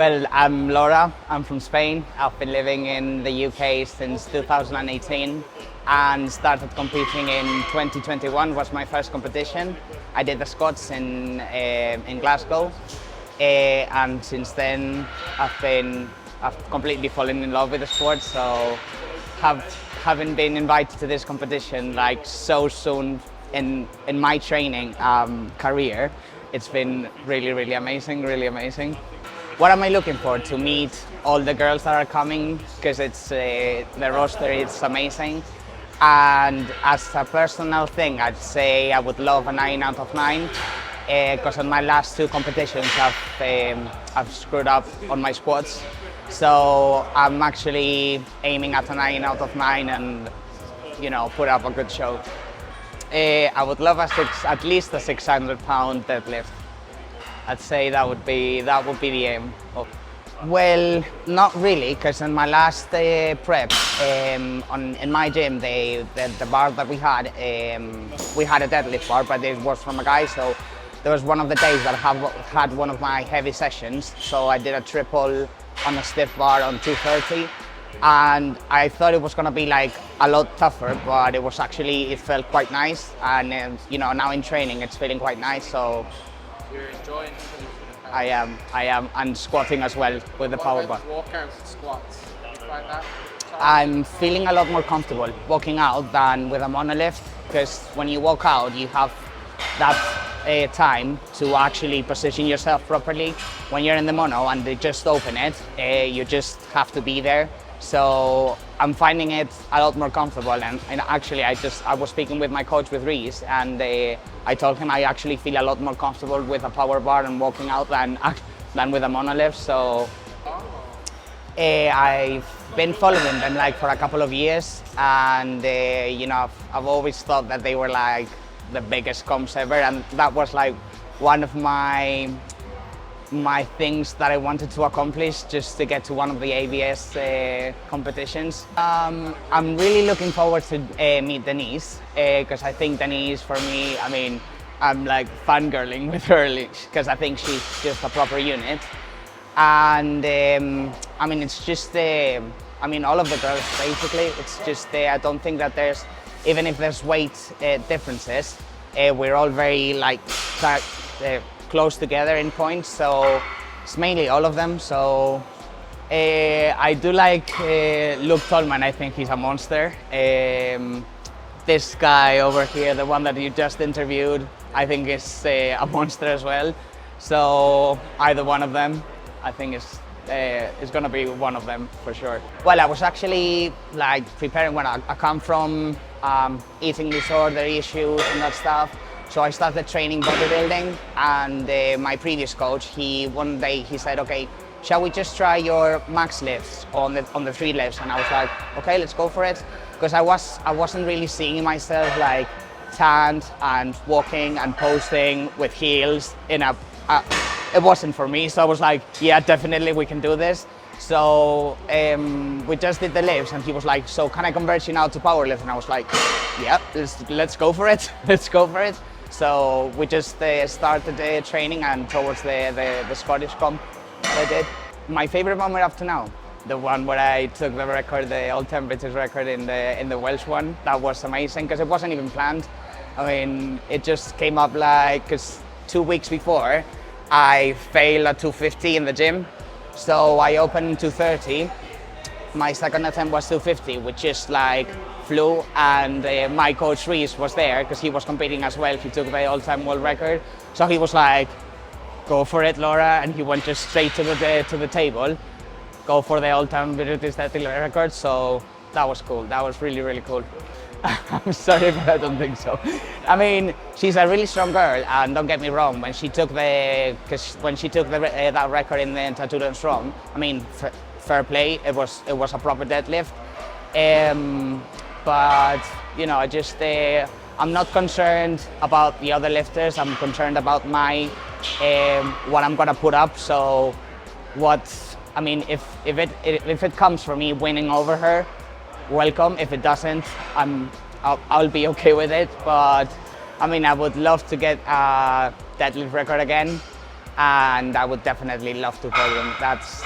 Well, I'm Laura. I'm from Spain. I've been living in the UK since 2018 and started competing in 2021 was my first competition. I did the Scots in Glasgow, and since then I've completely fallen in love with the sport. So having been invited to this competition like so soon in my training career, it's been really amazing, really amazing. What am I looking for? To meet all the girls that are coming, because it's the roster is amazing. And as a personal thing, I'd say I would love a 9 out of 9, because on my last two competitions I've screwed up on my squats. So I'm actually aiming at a 9 out of 9 and put up a good show. I would love at least a 600-pound deadlift. I'd say that would be the aim. Well, not really, because in my last prep in my gym, the bar that we had a deadlift bar, but it was from a guy. So there was one of the days that I had one of my heavy sessions. So I did a triple on a stiff bar on 230, and I thought it was going to be like a lot tougher, but it felt quite nice. And now in training, it's feeling quite nice. So. You're enjoying it? I am, and squatting as well with the power bar. Walkouts and squats, you find that? I'm feeling a lot more comfortable walking out than with a monolift, because when you walk out, you have that time to actually position yourself properly. When you're in the mono and they just open it, you just have to be there. So I'm finding it a lot more comfortable, and actually I was speaking with my coach with Reese, and I told him I actually feel a lot more comfortable with a power bar and walking out than with a monolift. So I've been following them like for a couple of years, and I've always thought that they were like the biggest comps ever, and that was like one of my things that I wanted to accomplish, just to get to one of the ABS competitions. I'm really looking forward to meet Denise, because I think Denise, for me, I'm like fangirling with her, because I think she's just a proper unit. And it's just all of the girls basically. It's just I don't think that even if there's weight differences, we're all very close together in points, so it's mainly all of them. So I do like Luke Tolman. I think he's a monster. This guy over here, the one that you just interviewed, I think is a monster as well. So either one of them, I think is going to be one of them for sure. Well, I was actually preparing when I come from eating disorder issues and that stuff. So I started training bodybuilding, and my previous coach, one day he said, okay, shall we just try your max lifts on the 3 lifts? And I was like, okay, let's go for it. Because I wasn't really seeing myself like tanned and walking and posting with heels it wasn't for me. So I was like, yeah, definitely we can do this. So we just did the lifts, and he was like, so can I convert you now to powerlift? And I was like, yeah, let's go for it. Let's go for it. So we just started training, and towards the Scottish comp I did. My favorite moment up to now, the one where I took the record, the all temperatures record in the Welsh one. That was amazing, because it wasn't even planned. It just came up because 2 weeks before I failed at 250 in the gym. So I opened 230. My second attempt was 250, which just flew, and my coach Reese was there because he was competing as well. He took the all-time world record. So he was like, go for it, Laura, and he went just straight to the table. Go for the all-time British record. So that was cool. That was really cool. I'm sorry, but I don't think so. She's a really strong girl, and don't get me wrong. When she took that record in the Tattooed and Strong, fair play. It was a proper deadlift. But I'm not concerned about the other lifters. I'm concerned about what I'm gonna put up. So if it comes for me winning over her, welcome. If it doesn't, I'll be okay with it. But I would love to get a deadlift record again. and I would definitely love to podium. That's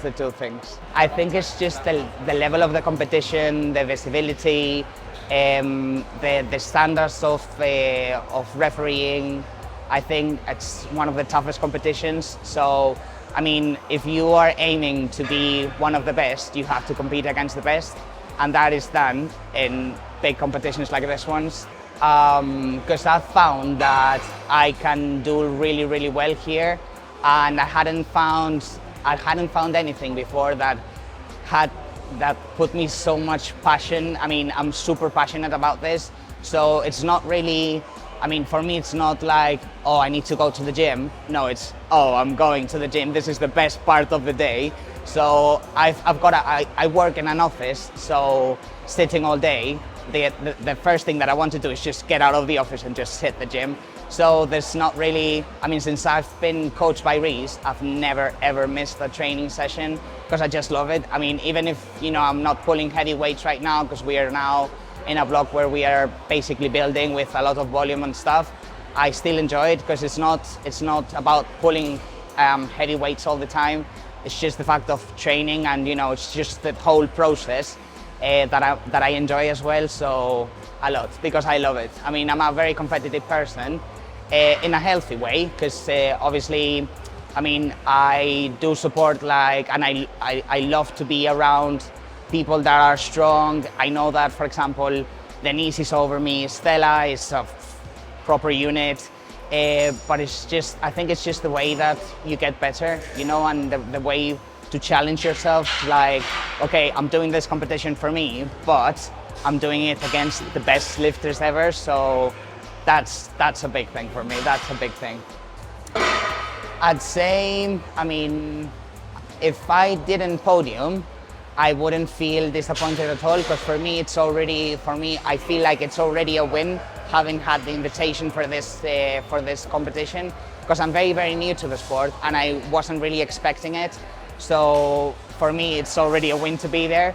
the two things. I think it's just the level of the competition, the visibility, the standards of refereeing. I think it's one of the toughest competitions. So, I mean, if you are aiming to be one of the best, you have to compete against the best, and that is done in big competitions like this ones. Because I've found that I can do really, really well here, and I hadn't found anything before that put me so much passion. I mean, I'm super passionate about this, so it's not really, I mean, for me, it's not like, oh, I need to go to the gym. No, it's, oh, I'm going to the gym. This is the best part of the day. So I work in an office, so sitting all day, the first thing that I want to do is just get out of the office and just hit the gym. So there's not really, I mean, since I've been coached by Reese, I've never ever missed a training session because I just love it. I mean, even if, you know, I'm not pulling heavy weights right now because we are now in a block where we are basically building with a lot of volume and stuff, I still enjoy it because it's not about pulling heavy weights all the time. It's just the fact of training, and you know, it's just the whole process that I enjoy as well. So a lot, because I love it. I mean, I'm a very competitive person in a healthy way, because obviously, I mean, I do support and I love to be around people that are strong. I know that, for example, Denise is over me, Stella is a proper unit, but it's just, I think it's just the way that you get better, you know, and the way to challenge yourself, like, okay, I'm doing this competition for me, but I'm doing it against the best lifters ever, so that's a big thing for me, that's a big thing. I'd say, I mean, if I didn't podium, I wouldn't feel disappointed at all, because for me, I feel like it's already a win having had the invitation for this competition, because I'm very, very new to the sport and I wasn't really expecting it. So for me, it's already a win to be there.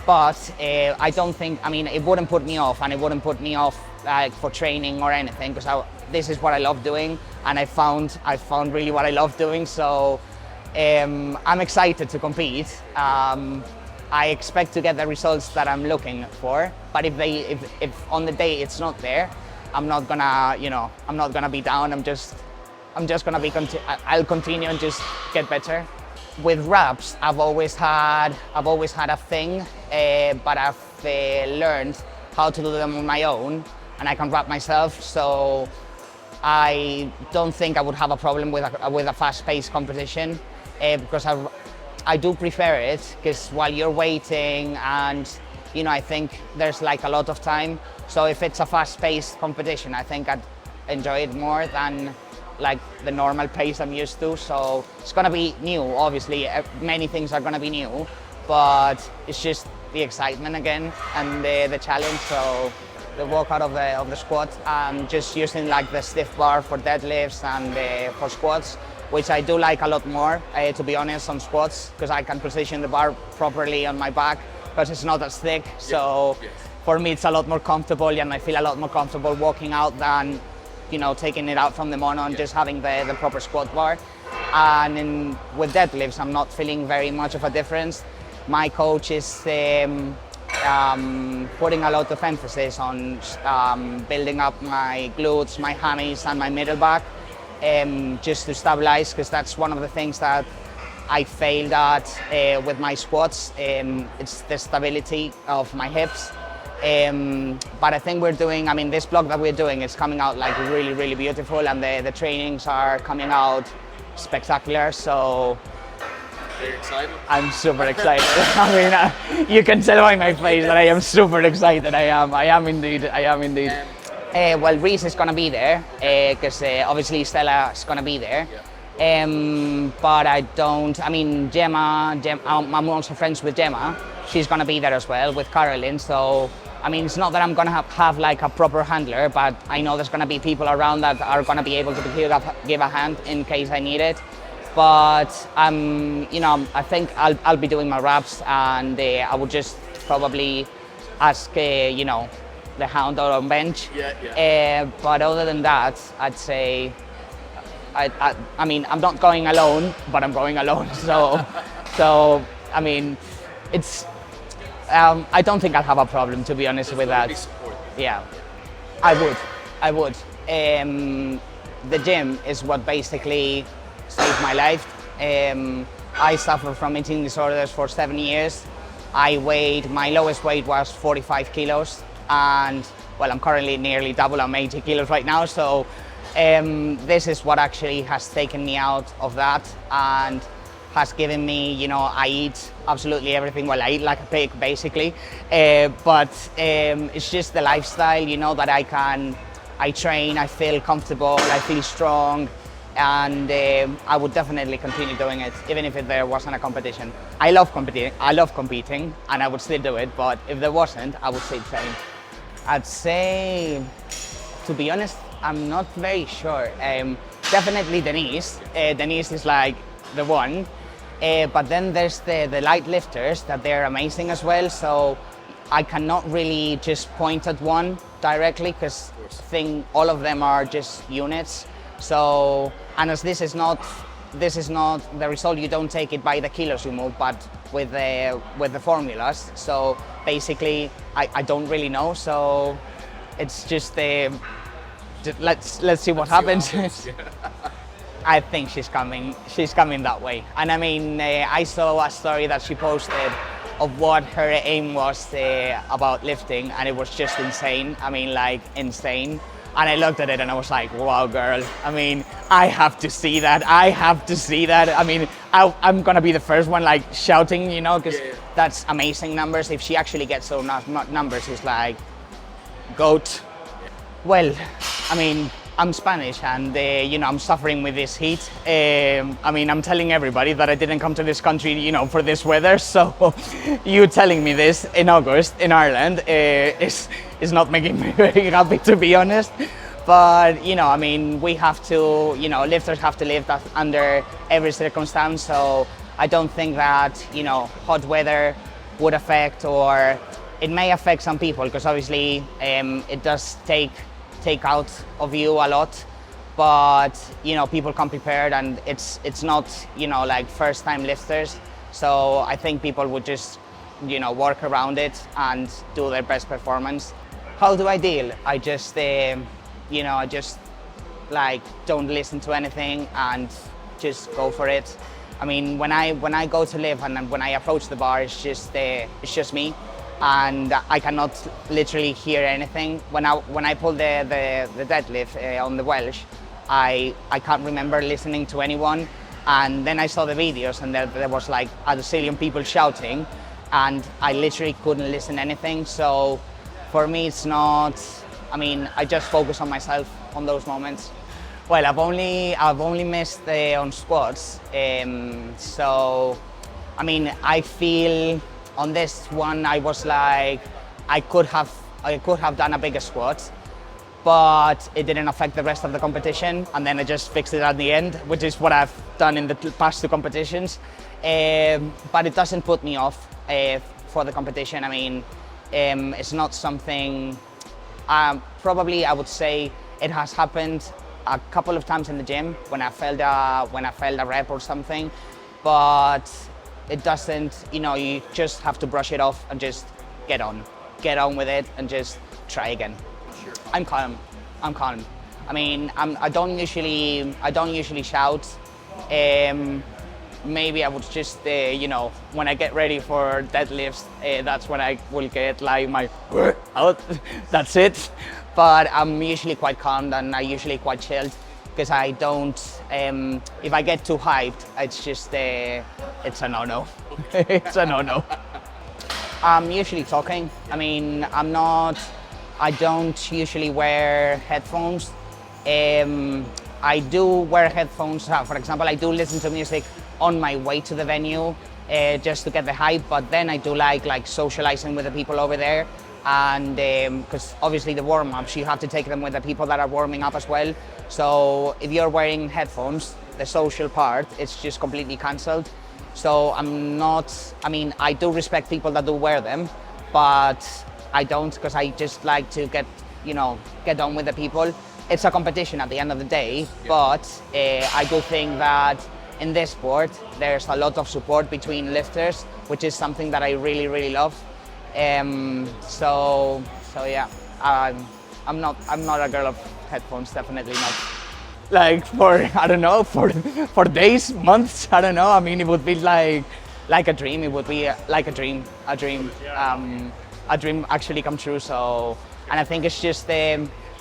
But I don't think, I mean, it wouldn't put me off, and it wouldn't put me off for training or anything, because this is what I love doing, and I found really what I love doing. So I'm excited to compete. I expect to get the results that I'm looking for, but if on the day it's not there, I'm not gonna, you know, I'm not gonna be down. I'm just gonna I'll continue and just get better. With reps, I've always had a thing, but I've learned how to do them on my own, and I can rap myself. So I don't think I would have a problem with a fast-paced competition, because I do prefer it, because while you're waiting, and you know, I think there's like a lot of time. So if it's a fast-paced competition, I think I'd enjoy it more than like the normal pace I'm used to. So it's gonna be new, obviously. Many things are gonna be new, but it's just the excitement again and the challenge. So the workout of the squat, just using like the stiff bar for deadlifts and for squats, which I do like a lot more, to be honest, on squats, because I can position the bar properly on my back, because it's not as thick. So for me, it's a lot more comfortable, and I feel a lot more comfortable walking out than, you know, taking it out from the mono and just having the proper squat bar. And with deadlifts, I'm not feeling very much of a difference. My coach is putting a lot of emphasis on building up my glutes, my hammies, and my middle back, just to stabilize, because that's one of the things that I failed at with my squats. It's the stability of my hips. But I think I mean, this block that we're doing is coming out like really, really beautiful, and the trainings are coming out spectacular. So Very excited. I'm super excited. I mean, you can tell by my face that I am super excited. I am indeed. Well, Reese is gonna be there, because obviously Stella is gonna be there. But I mean, Gemma, I'm also friends with Gemma. She's gonna be there as well with Caroline. So, I mean, it's not that I'm gonna have like a proper handler, but I know there's gonna be people around that are gonna be able to give a hand in case I need it. But you know, I think I'll be doing my reps, and I would just probably ask, you know, the hound or on bench. Yeah. But other than that, I'd say I mean, I'm not going alone, but I'm going alone. So I mean, it's. I don't think I'll have a problem, to be honest, with that. Be supportive. Yeah, I would. I would. The gym is what basically saved my life. I suffered from eating disorders for 7 years. My lowest weight was 45 kilos, and well, I'm currently nearly double. I'm 80 kilos right now. So this is what actually has taken me out of that and has given me, you know, I eat absolutely everything. Well, I eat like a pig, basically. But it's just the lifestyle, you know, that I train, I feel comfortable, I feel strong, and I would definitely continue doing it, even if there wasn't a competition. I love competing, and I would still do it, but if there wasn't, I would still train. I'd say, to be honest, I'm not very sure. Definitely Denise. Denise is like the one. But then there's the light lifters, that they're amazing as well. So I cannot really just point at one directly, because I think all of them are just units. So, and as this is not the result, you don't take it by the kilos you move, but with the formulas. So basically, I don't really know. So it's just let's see what happens. I think she's coming that way. And I mean, I saw a story that she posted of what her aim was about lifting, and it was just insane. I mean, like, insane. And I looked at it and I was like, wow, girl. I mean, I have to see that. I mean, I'm gonna be the first one like shouting, you know, because that's amazing numbers. If she actually gets those numbers, it's like, GOAT. Well, I mean, I'm Spanish, and you know, I'm suffering with this heat. I mean, I'm telling everybody that I didn't come to this country, you know, for this weather. So you telling me this in August in Ireland is not making me very happy, to be honest. But you know, I mean, we have to, you know, lifters have to live under every circumstance. So I don't think that, you know, hot weather would affect, or it may affect some people, because obviously it does take out of you a lot, but you know, people come prepared, and it's not, you know, like first time lifters. So I think people would just, you know, work around it and do their best performance. How do I deal? I just you know, I just like don't listen to anything and just go for it. I mean, when I go to lift and when I approach the bar, it's just me, and I cannot literally hear anything. When I pull the deadlift on the Welsh, I can't remember listening to anyone. And then I saw the videos, and there was like a zillion people shouting, and I literally couldn't listen to anything. So for me, it's not. I mean, I just focus on myself on those moments. Well, I've only missed on squats. So, I mean, I feel. On this one, I was like, I could have done a bigger squat, but it didn't affect the rest of the competition, and then I just fixed it at the end, which is what I've done in the past two competitions. But it doesn't put me off for the competition. I mean, it's not something. Probably, I would say it has happened a couple of times in the gym when I failed a rep or something, but it doesn't, you know, you just have to brush it off and just get on with it and just try again. Sure. I'm calm. I mean, I don't usually shout. Maybe I would just, you know, when I get ready for deadlifts, that's when I will get like my out. That's it. But I'm usually quite calm, and I'm usually quite chilled, because I don't, if I get too hyped, it's just, it's a no-no. It's a no-no. I'm usually talking. I mean, I don't usually wear headphones. I do wear headphones. For example, I do listen to music on my way to the venue, just to get the hype, but then I do like socializing with the people over there. And because obviously the warm-ups, you have to take them with the people that are warming up as well. So if you're wearing headphones, the social part, it's just completely cancelled. So I mean, I do respect people that do wear them, but I don't, because I just like to get on with the people. it's a competition at the end of the day, but I do think that in this sport, there's a lot of support between lifters, which is something that I really, really love. So yeah, I'm not a girl of headphones, definitely not. Like for, I don't know, for days, months, I don't know. I mean, it would be like a dream. It would be like a dream actually come true. So, and I think it's just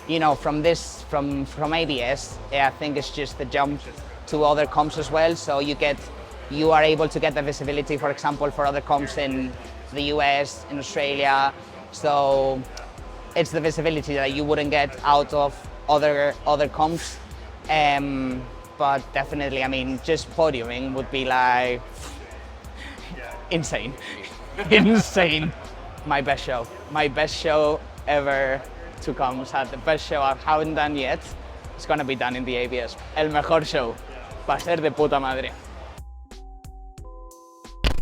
you know, from ABS, I think it's just the jump to other comps as well. So you are able to get the visibility, for example, for other comps in the US, in Australia. So it's the visibility that you wouldn't get out of other comps. But definitely, I mean, just podiuming would be like insane, insane. My best show ever to come. O sea, the best show I haven't done yet. It's gonna be done in the ABS. El mejor show. Va a ser de puta madre.